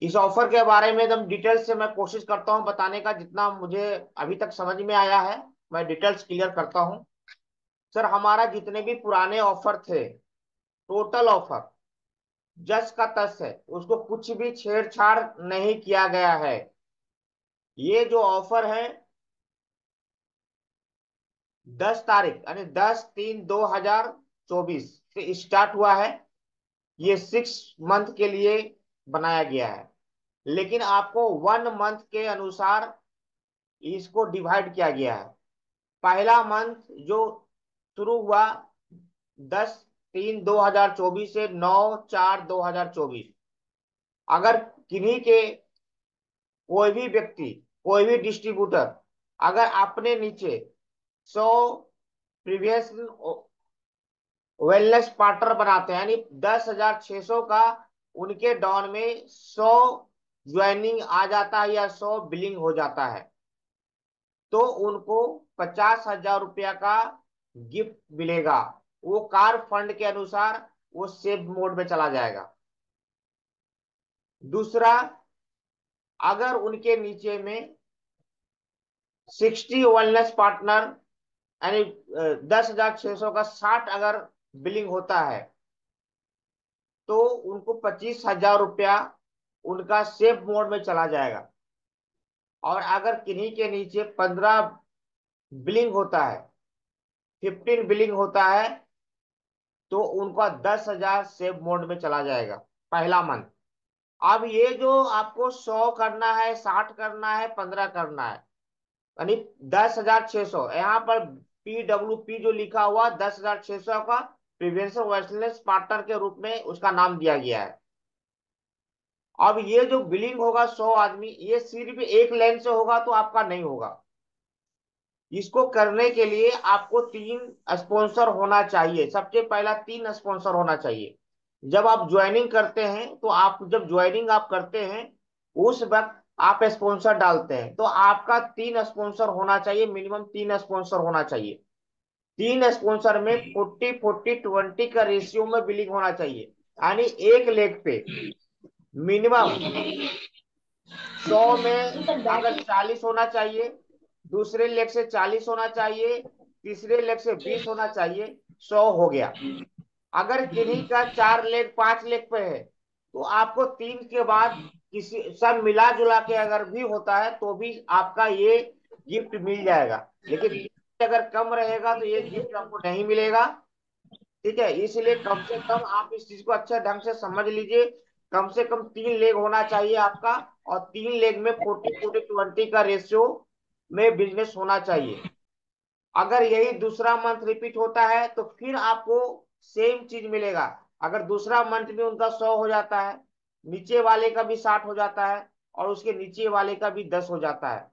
इस ऑफर के बारे में एकदम डिटेल्स से मैं कोशिश करता हूँ बताने का, जितना मुझे अभी तक समझ में आया है मैं डिटेल्स क्लियर करता हूँ। सर, हमारा जितने भी पुराने ऑफर थे, टोटल ऑफर जस का तस है, उसको कुछ भी छेड़छाड़ नहीं किया गया है। ये जो ऑफर है 10 तारीख यानी 10/3/2024 से स्टार्ट हुआ है। ये 6 मंथ के लिए बनाया गया है, लेकिन आपको 1 मंथ के अनुसार इसको डिवाइड किया गया है। पहला मंथ जो शुरू हुआ 10/3/2024 से 9/4/2024, अगर किन्हीं के कोई भी व्यक्ति, कोई भी डिस्ट्रीब्यूटर अगर अपने नीचे 100 प्रीवियस वेलनेस पार्टनर बनाते हैं, यानी 10,600 का उनके डाउन में 100 ज्वाइनिंग आ जाता है या 100 बिलिंग हो जाता है, तो उनको 50,000 रुपया का गिफ्ट मिलेगा। वो कार फंड के अनुसार वो सेव मोड में चला जाएगा। दूसरा, अगर उनके नीचे में 60 वेलनेस पार्टनर यानी 10,600 का 60 अगर बिलिंग होता है, तो उनको 25,000 रुपया उनका सेव मोड में चला जाएगा। और अगर किन्हीं के नीचे 15 बिलिंग होता है, 15 बिलिंग होता है, तो उनका 10,000 सेव मोड में चला जाएगा पहला मंथ। अब ये जो आपको 100 करना है, 60 करना है, 15 करना है, यानी 10,600, यहाँ पर PWP जो लिखा हुआ 10,600 का प्रिवेंशन वर्सलेस पार्टनर के रूप में उसका नाम दिया गया है। अब ये जो बिलिंग होगा 100 आदमी, ये सिर्फ एक लाइन से होगा तो आपका नहीं होगा। इसको करने के लिए आपको 3 स्पॉन्सर होना चाहिए। सबसे पहला 3 स्पॉन्सर होना चाहिए। जब आप ज्वाइनिंग करते हैं, तो आप जब ज्वाइनिंग आप करते हैं उस वक्त आप स्पॉन्सर डालते हैं, तो आपका 3 स्पॉन्सर होना चाहिए, मिनिमम 3 स्पॉन्सर होना चाहिए। 3 स्पॉन्सर में 40-40-20 का रेशियो में बिलिंग होना चाहिए, यानी एक लेग पे मिनिमम 100 में अगर 40 होना चाहिए, दूसरे लेग से 40 होना चाहिए, तीसरे लेग से 20 होना चाहिए, 100 हो गया। अगर किन्हीं का 4 लेग 5 लेग पे है, तो आपको 3 के बाद किसी सब मिला जुला के अगर भी होता है तो भी आपका ये गिफ्ट मिल जाएगा। लेकिन अगर कम रहेगा तो ये गिफ्ट आपको नहीं मिलेगा। ठीक है, इसलिए कम से कम आप इस चीज को अच्छे ढंग से समझ लीजिए। कम से कम 3 लेग होना चाहिए आपका, और 3 लेग में 40-40-20 का रेशियो में बिजनेस होना चाहिए। अगर यही दूसरा मंथ रिपीट होता है तो फिर आपको सेम चीज मिलेगा। अगर दूसरा मंथ में उनका 100 हो जाता है, नीचे वाले का भी 60 हो जाता है, और उसके नीचे वाले का भी 10 हो जाता है,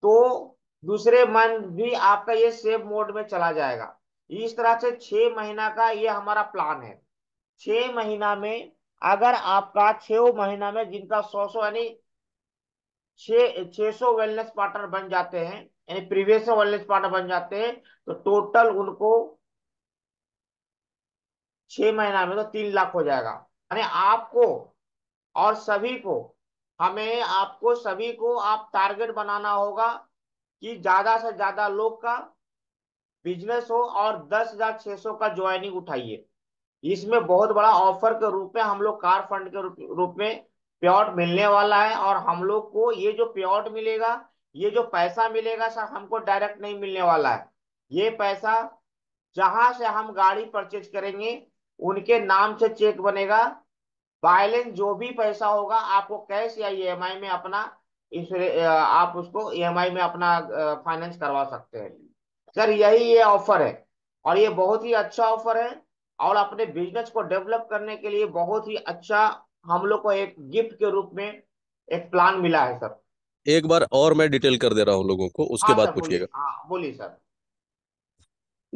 तो दूसरे मंथ भी आपका ये सेव मोड में चला जाएगा। इस तरह से 6 महीना का ये हमारा प्लान है। 6 महीना में अगर आपका 6 महीना में जिनका 100 यानी 600 वेलनेस पार्टनर बन जाते हैं, यानी प्रीवियस वेलनेस पार्टनर बन जाते हैं, तो टोटल उनको 6 महीना में तो 3 लाख हो जाएगा। यानी आपको और सभी को, हमें आपको सभी को आप टारगेट बनाना होगा कि ज्यादा से ज्यादा लोग का बिजनेस हो और 10,600 का ज्वाइनिंग उठाइए। इसमें बहुत बड़ा ऑफर के रूप में हम लोग कार फंड के रूप में पेआउट मिलने वाला है। और हम लोग को ये जो पेआउट मिलेगा, ये जो पैसा मिलेगा सर, हमको डायरेक्ट नहीं मिलने वाला है। ये पैसा जहां से हम गाड़ी परचेज करेंगे उनके नाम से चेक बनेगा। बैलेंस जो भी पैसा होगा आपको कैश या ईएमआई में अपना आप उसको ईएमआई में अपना फाइनेंस करवा सकते हैं। सर, यही ये ऑफर है, और ये बहुत ही अच्छा ऑफर है, और अपने बिजनेस को डेवलप करने के लिए बहुत ही अच्छा हम लोग को एक गिफ्ट के रूप में एक प्लान मिला है सर। एक बार और मैं डिटेल कर दे रहा हूँ लोगों को, उसके हाँ बाद सर, पूछिएगा। बोलिए, हाँ बोलिए सर।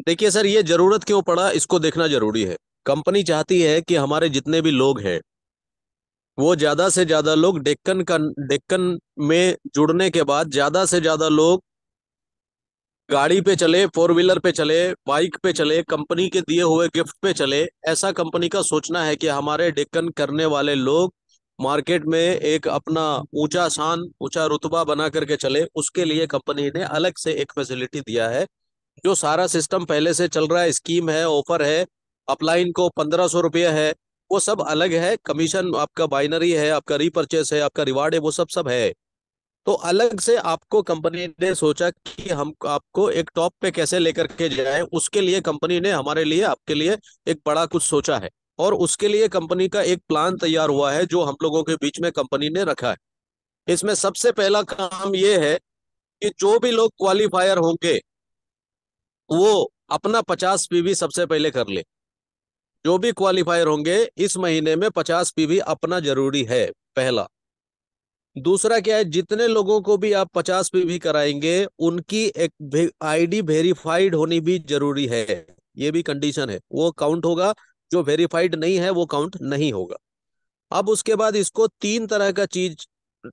देखिए सर, ये जरूरत क्यों पड़ा इसको देखना जरूरी है। कंपनी चाहती है कि हमारे जितने भी लोग हैं वो ज्यादा से ज्यादा लोग डेक्कन में जुड़ने के बाद ज्यादा से ज्यादा लोग गाड़ी पे चले, फोर व्हीलर पे चले, बाइक पे चले, कंपनी के दिए हुए गिफ्ट पे चले। ऐसा कंपनी का सोचना है कि हमारे डेक्कन करने वाले लोग मार्केट में एक अपना ऊंचा शान, ऊंचा रुतबा बना करके चले, उसके लिए कंपनी ने अलग से एक फैसिलिटी दिया है। जो सारा सिस्टम पहले से चल रहा है, स्कीम है, ऑफर है, अपलाइन को 1500 रुपये है, वो सब अलग है। कमीशन आपका बाइनरी है, आपका रीपरचेस है, आपका रिवार्ड है, वो सब सब है। तो अलग से आपको कंपनी ने सोचा कि हम आपको एक टॉप पे कैसे लेकर के जाए, उसके लिए कंपनी ने हमारे लिए, आपके लिए एक बड़ा कुछ सोचा है। और उसके लिए कंपनी का एक प्लान तैयार हुआ है, जो हम लोगों के बीच में कंपनी ने रखा है। इसमें सबसे पहला काम ये है कि जो भी लोग क्वालिफायर होंगे वो अपना 50 पीवी सबसे पहले कर ले। जो भी क्वालिफायर होंगे इस महीने में 50 पीवी अपना जरूरी है, पहला। दूसरा क्या है, जितने लोगों को भी आप 50 पीवी कराएंगे उनकी एक आईडी वेरीफाइड होनी भी जरूरी है। ये भी कंडीशन है, वो काउंट होगा। जो वेरीफाइड नहीं है वो काउंट नहीं होगा। अब उसके बाद इसको 3 तरह का चीज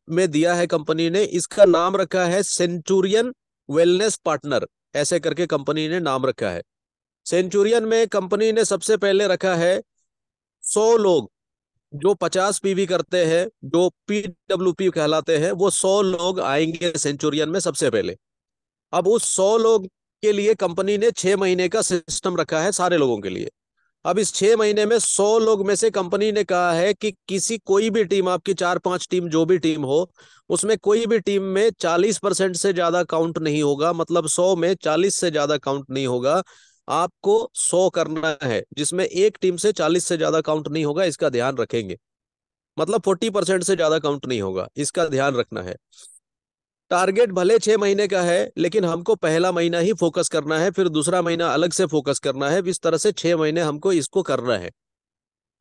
में दिया है कंपनी ने। इसका नाम रखा है सेंचुरियन वेलनेस पार्टनर, ऐसे करके कंपनी ने नाम रखा है। सेंचुरियन में कंपनी ने सबसे पहले रखा है 100 लोग जो 50 पीवी करते हैं, जो PWP कहलाते हैं, वो 100 लोग आएंगे सेंचुरियन में सबसे पहले। अब उस 100 लोग के लिए कंपनी ने 6 महीने का सिस्टम रखा है सारे लोगों के लिए। अब इस 6 महीने में 100 लोग में से कंपनी ने कहा है कि किसी कोई भी टीम, आपकी 4-5 टीम जो भी टीम हो, उसमें कोई भी टीम में 40% से ज्यादा काउंट नहीं होगा। मतलब 100 में 40 से ज्यादा काउंट नहीं होगा। आपको 100 करना है जिसमें एक टीम से 40 से ज्यादा काउंट नहीं होगा, इसका ध्यान रखेंगे। मतलब 40% से ज्यादा काउंट नहीं होगा, इसका ध्यान रखना है। टारगेट भले 6 महीने का है, लेकिन हमको पहला महीना ही फोकस करना है, फिर दूसरा महीना अलग से फोकस करना है। इस तरह से 6 महीने हमको इसको करना है।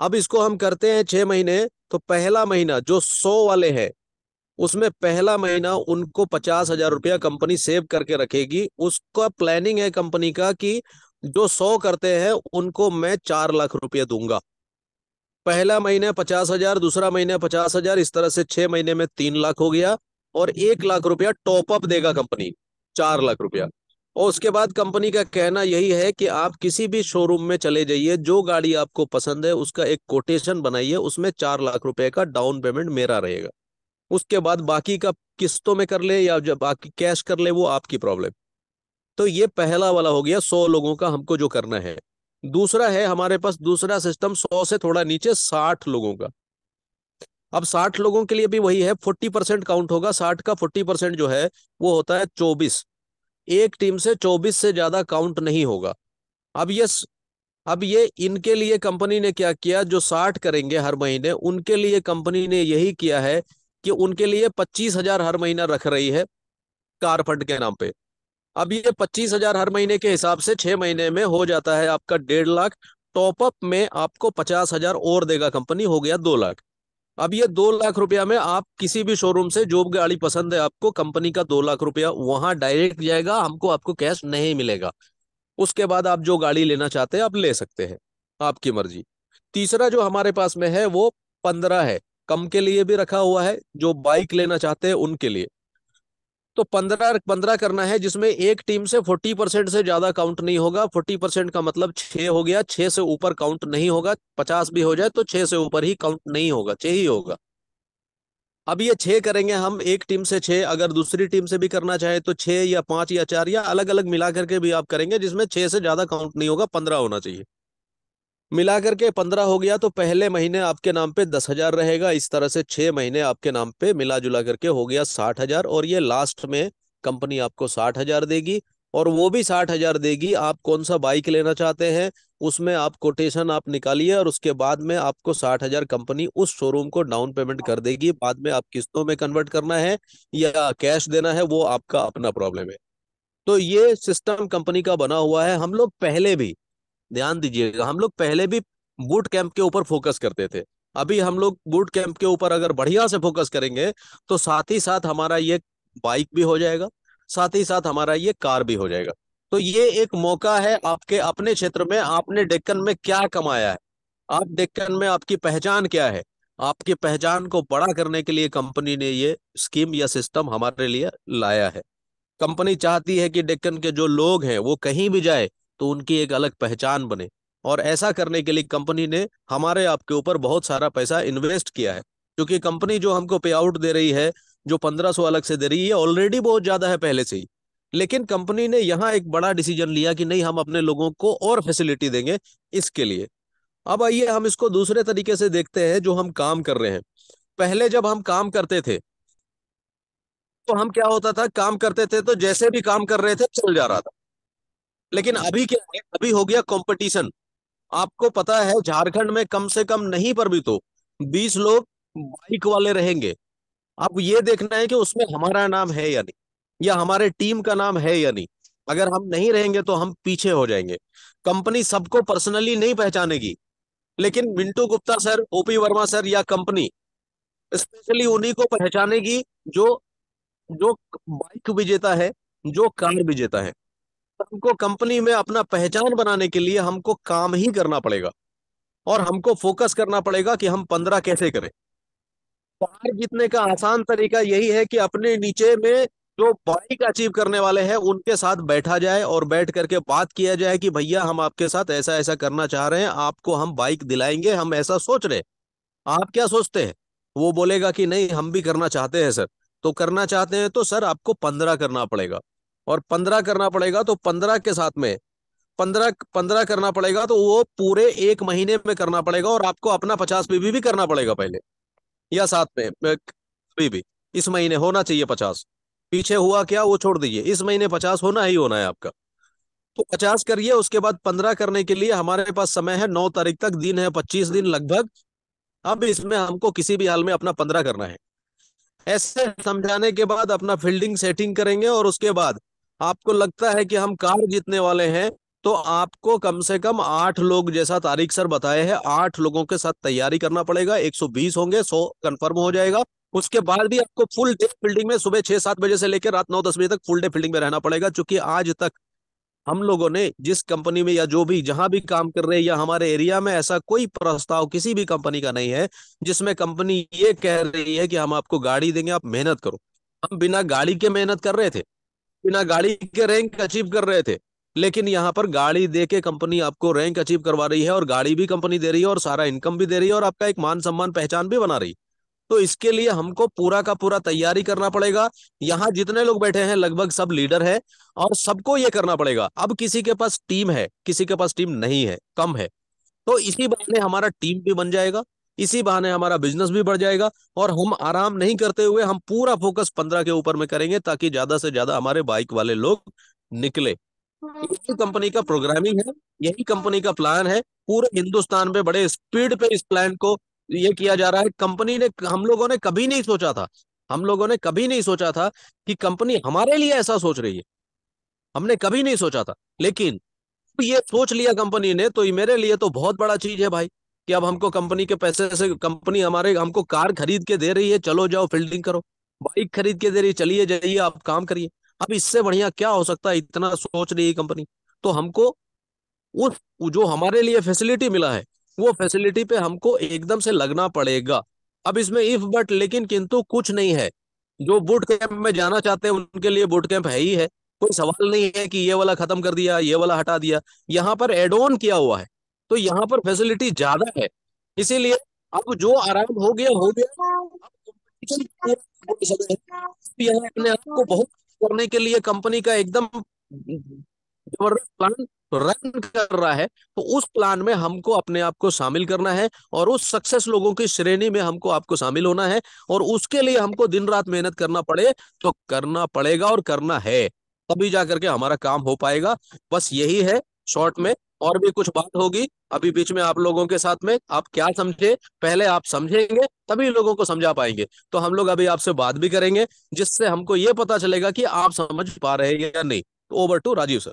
अब इसको हम करते हैं 6 महीने। तो पहला महीना जो 100 वाले हैं, उसमें पहला महीना उनको 50,000 रुपया कंपनी सेव करके रखेगी। उसका प्लानिंग है कंपनी का कि जो 100 करते हैं उनको मैं 4 लाख रुपया दूंगा। पहला महीने 50,000, दूसरा महीने 50,000, इस तरह से 6 महीने में 3 लाख हो गया। और 1 लाख रुपया टॉप अप देगा कंपनी, 4 लाख रुपया। और उसके बाद कंपनी का कहना यही है कि आप किसी भी शोरूम में चले जाइए, जो गाड़ी आपको पसंद है उसका एक कोटेशन बनाइए, उसमें 4 लाख रुपए का डाउन पेमेंट मेरा रहेगा। उसके बाद बाकी का किस्तों में कर ले या जब बाकी कैश कर ले, वो आपकी प्रॉब्लम। तो ये पहला वाला हो गया, 100 लोगों का हमको जो करना है। दूसरा है हमारे पास दूसरा सिस्टम, 100 से थोड़ा नीचे 60 लोगों का। अब 60 लोगों के लिए भी वही है, 40% काउंट होगा। 60 का 40% जो है वो होता है 24। एक टीम से 24 से ज्यादा काउंट नहीं होगा। अब ये अब ये इनके लिए कंपनी ने क्या किया, जो 60 करेंगे हर महीने, उनके लिए कंपनी ने यही किया है कि उनके लिए 25,000 हर महीना रख रही है कार फंड के नाम पे। अब ये 25,000 हर महीने के हिसाब से 6 महीने में हो जाता है आपका 1.5 लाख। टॉपअप में आपको 50,000 और देगा कंपनी, हो गया 2 लाख। अब ये 2 लाख रुपया में आप किसी भी शोरूम से जो गाड़ी पसंद है आपको, कंपनी का 2 लाख रुपया वहां डायरेक्ट जाएगा, हमको आपको कैश नहीं मिलेगा। उसके बाद आप जो गाड़ी लेना चाहते हैं आप ले सकते हैं, आपकी मर्जी। तीसरा जो हमारे पास में है वो 15 है। कम के लिए भी रखा हुआ है, जो बाइक लेना चाहते हैं उनके लिए। तो 15 15 करना है, जिसमें एक टीम से 40% से ज्यादा काउंट नहीं होगा। 40% का मतलब 6 हो गया, 6 से ऊपर काउंट नहीं होगा। 50 भी हो जाए तो 6 से ऊपर ही काउंट नहीं होगा, 6 ही होगा। अब ये 6 करेंगे हम, एक टीम से 6। अगर दूसरी टीम से भी करना चाहे तो 6 या 5 या 4 या अलग अलग मिला करके भी आप करेंगे, जिसमें 6 से ज्यादा काउंट नहीं होगा, 15 होना चाहिए। मिला करके 15 हो गया, तो पहले महीने आपके नाम पे 10,000 रहेगा। इस तरह से 6 महीने आपके नाम पे मिला जुला करके हो गया 60,000। और ये लास्ट में कंपनी आपको 60,000 देगी। और वो भी 60,000 देगी, आप कौन सा बाइक लेना चाहते हैं उसमें आप कोटेशन आप निकालिए, और उसके बाद में आपको 60,000 कंपनी उस शोरूम को डाउन पेमेंट कर देगी। बाद में आप किस्तों में कन्वर्ट करना है या कैश देना है, वो आपका अपना प्रॉब्लम है। तो ये सिस्टम कंपनी का बना हुआ है। हम लोग पहले भी, ध्यान दीजिएगा, हम लोग पहले भी बूट कैंप के ऊपर फोकस करते थे। अभी हम लोग बूट कैंप के ऊपर अगर बढ़िया से फोकस करेंगे तो साथ ही साथ हमारा ये बाइक भी हो जाएगा, साथ ही साथ हमारा ये कार भी हो जाएगा। तो ये एक मौका है आपके अपने क्षेत्र में, आपने डेक्कन में क्या कमाया है, आप डेक्कन में आपकी पहचान क्या है, आपकी पहचान को बड़ा करने के लिए कंपनी ने ये स्कीम या सिस्टम हमारे लिए लाया है। कंपनी चाहती है कि डेक्कन के जो लोग हैं वो कहीं भी जाए तो उनकी एक अलग पहचान बने। और ऐसा करने के लिए कंपनी ने हमारे आपके ऊपर बहुत सारा पैसा इन्वेस्ट किया है। क्योंकि कंपनी जो हमको पे आउट दे रही है, जो 1500 अलग से दे रही है, ऑलरेडी बहुत ज्यादा है पहले से ही। लेकिन कंपनी ने यहाँ एक बड़ा डिसीजन लिया कि नहीं, हम अपने लोगों को और फैसिलिटी देंगे इसके लिए। अब आइए हम इसको दूसरे तरीके से देखते हैं, जो हम काम कर रहे हैं। पहले जब हम काम करते थे तो हम क्या होता था, काम करते थे तो जैसे भी काम कर रहे थे चल जा रहा था। लेकिन अभी क्या है, अभी हो गया कंपटीशन। आपको पता है झारखंड में कम से कम नहीं पर भी तो 20 लोग बाइक वाले रहेंगे। अब ये देखना है कि उसमें हमारा नाम है या नहीं, या हमारे टीम का नाम है या नहीं। अगर हम नहीं रहेंगे तो हम पीछे हो जाएंगे। कंपनी सबको पर्सनली नहीं पहचानेगी, लेकिन Mintu Gupta sir, OP Verma sir या कंपनी स्पेशली उन्हीं को पहचानेगी जो जो बाइक विजेता है, जो कार विजेता है। हमको कंपनी में अपना पहचान बनाने के लिए हमको काम ही करना पड़ेगा, और हमको फोकस करना पड़ेगा कि हम 15 कैसे करें। बाहर जीतने का आसान तरीका यही है कि अपने नीचे में जो बाइक अचीव करने वाले हैं उनके साथ बैठा जाए और बैठ करके बात किया जाए कि भैया हम आपके साथ ऐसा ऐसा करना चाह रहे हैं, आपको हम बाइक दिलाएंगे, हम ऐसा सोच रहे हैं, आप क्या सोचते हैं। वो बोलेगा कि नहीं, हम भी करना चाहते हैं सर। तो करना चाहते हैं तो सर आपको 15 करना पड़ेगा, और 15 करना पड़ेगा तो 15 के साथ में 15 15 करना पड़ेगा, तो वो पूरे एक महीने में करना पड़ेगा, और आपको अपना 50 पीबी भी करना पड़ेगा पहले, या साथ में कभी भी। इस महीने होना चाहिए 50। पीछे हुआ क्या वो छोड़ दीजिए, इस महीने 50 होना ही होना है आपका। तो 50 करिए, उसके बाद 15 करने के लिए हमारे पास समय है 9 तारीख तक, दिन है 25 दिन लगभग। अब इसमें हमको किसी भी हाल में अपना 15 करना है। ऐसे समझाने के बाद अपना फील्डिंग सेटिंग करेंगे, और उसके बाद आपको लगता है कि हम कार जीतने वाले हैं, तो आपको कम से कम 8 लोग, जैसा तारिक सर बताए हैं, 8 लोगों के साथ तैयारी करना पड़ेगा। 120 होंगे, 100 कंफर्म हो जाएगा। उसके बाद भी आपको फुल डे फील्डिंग में, सुबह 6-7 बजे से लेकर रात 9-10 बजे तक फुल डे फील्डिंग में रहना पड़ेगा, क्योंकि आज तक हम लोगों ने जिस कंपनी में या जो भी जहां भी काम कर रहे हैं, या हमारे एरिया में ऐसा कोई प्रस्ताव किसी भी कंपनी का नहीं है जिसमें कंपनी ये कह रही है कि हम आपको गाड़ी देंगे, आप मेहनत करो। हम बिना गाड़ी के मेहनत कर रहे थे, बिना गाड़ी के रैंक अचीव कर रहे थे। लेकिन यहाँ पर गाड़ी दे के कंपनी आपको रैंक अचीव करवा रही है, और गाड़ी भी कंपनी दे रही है, और सारा इनकम भी दे रही है, और आपका एक मान सम्मान पहचान भी बना रही है। तो इसके लिए हमको पूरा का पूरा तैयारी करना पड़ेगा। यहाँ जितने लोग बैठे हैं लगभग सब लीडर है, और सबको ये करना पड़ेगा। अब किसी के पास टीम है, किसी के पास टीम नहीं है, कम है, तो इसी बहाने हमारा टीम भी बन जाएगा, इसी बहाने हमारा बिजनेस भी बढ़ जाएगा, और हम आराम नहीं करते हुए हम पूरा फोकस 15 के ऊपर में करेंगे, ताकि ज्यादा से ज्यादा हमारे बाइक वाले लोग निकले। यही कंपनी का प्रोग्रामिंग है, यही कंपनी का प्लान है। पूरे हिंदुस्तान में बड़े स्पीड पे इस प्लान को ये किया जा रहा है। कंपनी ने, हम लोगों ने कभी नहीं सोचा था, हम लोगों ने कभी नहीं सोचा था कि कंपनी हमारे लिए ऐसा सोच रही है, हमने कभी नहीं सोचा था। लेकिन ये सोच लिया कंपनी ने, तो ये मेरे लिए तो बहुत बड़ा चीज है भाई, कि अब हमको कंपनी के पैसे से कंपनी हमारे हमको कार खरीद के दे रही है, चलो जाओ फील्डिंग करो। बाइक खरीद के दे रही है, चलिए जाइए आप काम करिए। अब इससे बढ़िया क्या हो सकता है, इतना सोच रही है कंपनी। तो हमको उस जो हमारे लिए फैसिलिटी मिला है, वो फैसिलिटी पे हमको एकदम से लगना पड़ेगा। अब इसमें इफ बट लेकिन किंतु कुछ नहीं है। जो बूट कैंप में जाना चाहते हैं उनके लिए बूट कैंप है ही है। कोई सवाल नहीं है कि ये वाला खत्म कर दिया, ये वाला हटा दिया। यहाँ पर एड ऑन किया हुआ है, तो यहाँ पर फैसिलिटी ज्यादा है। इसीलिए अब जो आराम हो गया हो गया। अब competition पूरा हो समय है। यहाँ अपने आप को बहुत करने के लिए कंपनी का एकदम जबरदस्त प्लान रन कर रहा है। तो उस प्लान में हमको अपने आप को शामिल करना है, और उस सक्सेस लोगों की श्रेणी में हमको आपको शामिल होना है। और उसके लिए हमको दिन रात मेहनत करना पड़े तो करना पड़ेगा, और करना है, तभी जा करके हमारा काम हो पाएगा। बस यही है शॉर्ट में। और भी कुछ बात होगी अभी बीच में आप लोगों के साथ में, आप क्या समझे, पहले आप समझेंगे तभी लोगों को समझा पाएंगे। तो हम लोग अभी आपसे बात भी करेंगे, जिससे हमको ये पता चलेगा कि आप समझ पा रहे हैं या नहीं। Over to Rajiv sir.